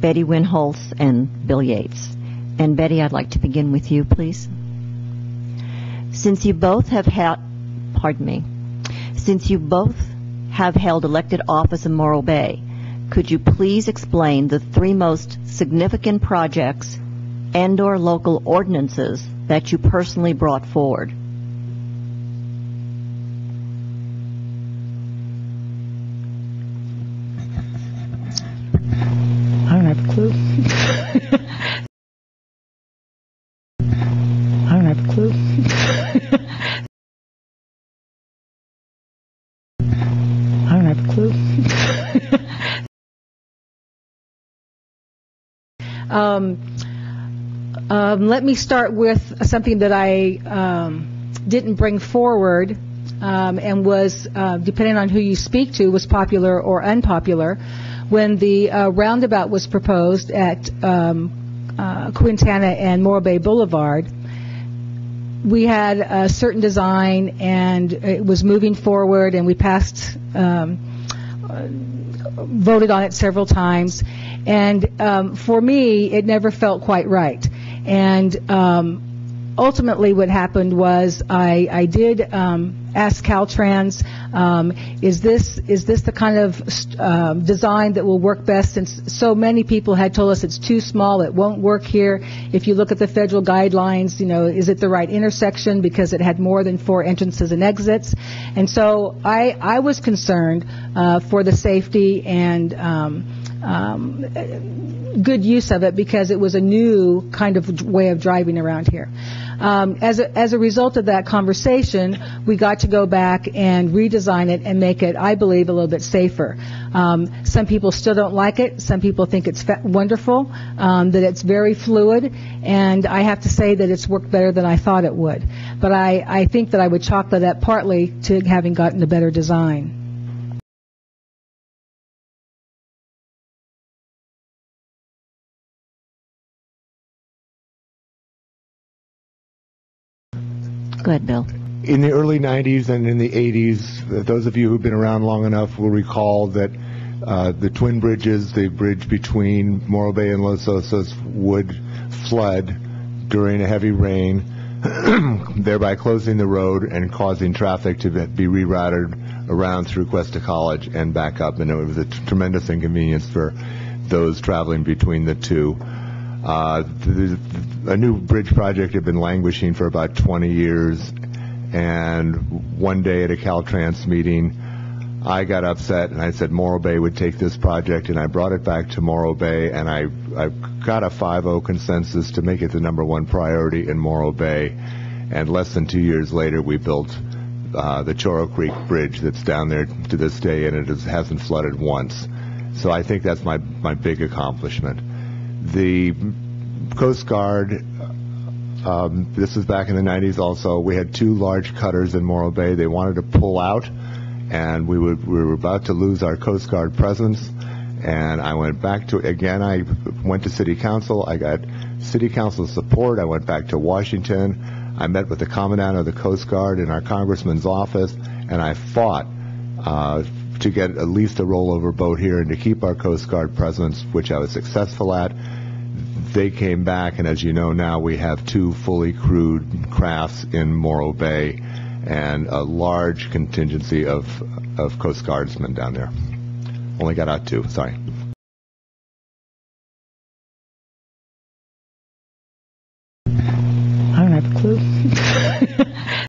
Betty Winholtz and Bill Yates. And Betty, I'd like to begin with you, please. Since you both have held elected office in Morro Bay, could you please explain the three most significant projects and/or local ordinances that you personally brought forward? I don't have a clue. I don't have a clue. I don't have a clue. Let me start with something that I didn't bring forward and was, depending on who you speak to, was popular or unpopular. When the roundabout was proposed at Quintana and Morro Bay Boulevard, we had a certain design and it was moving forward, and we passed, voted on it several times, and for me it never felt quite right. And ultimately what happened was I did ask Caltrans, is this the kind of design that will work best, since so many people had told us it's too small, it won't work here. If you look at the federal guidelines, you know, is it the right intersection, because it had more than 4 entrances and exits. And so I was concerned for the safety and good use of it, because it was a new kind of way of driving around here. As a result of that conversation, we got to go back and redesign it and make it, I believe, a little bit safer. Some people still don't like it. Some people think it's wonderful, that it's very fluid, and I have to say that it's worked better than I thought it would. But I think that I would chalk that up partly to having gotten a better design. Go ahead, Bill. In the early 90s and in the 80s, those of you who've been around long enough will recall that the twin bridges, the bridge between Morro Bay and Los Osos, would flood during a heavy rain, thereby closing the road and causing traffic to be rerouted around through Cuesta College and back up, and it was a tremendous inconvenience for those traveling between the two. A new bridge project had been languishing for about 20 years, and one day at a Caltrans meeting, I got upset and I said Morro Bay would take this project, and I brought it back to Morro Bay, and I got a 5-0 consensus to make it the #1 priority in Morro Bay. And less than 2 years later, we built the Choro Creek Bridge that's down there to this day, and it hasn't flooded once. So I think that's my big accomplishment. The Coast Guard, this was back in the 90s also, we had 2 large cutters in Morro Bay. They wanted to pull out, and we were about to lose our Coast Guard presence. And I went back to, again, I went to City Council. I got City Council support. I went back to Washington. I met with the Commandant of the Coast Guard in our Congressman's office, and I fought to get at least a rollover boat here and to keep our Coast Guard presence, which I was successful at. They came back, and as you know now, we have 2 fully crewed crafts in Morro Bay and a large contingency of Coast Guardsmen down there. Only got out 2, sorry. I don't have a clue.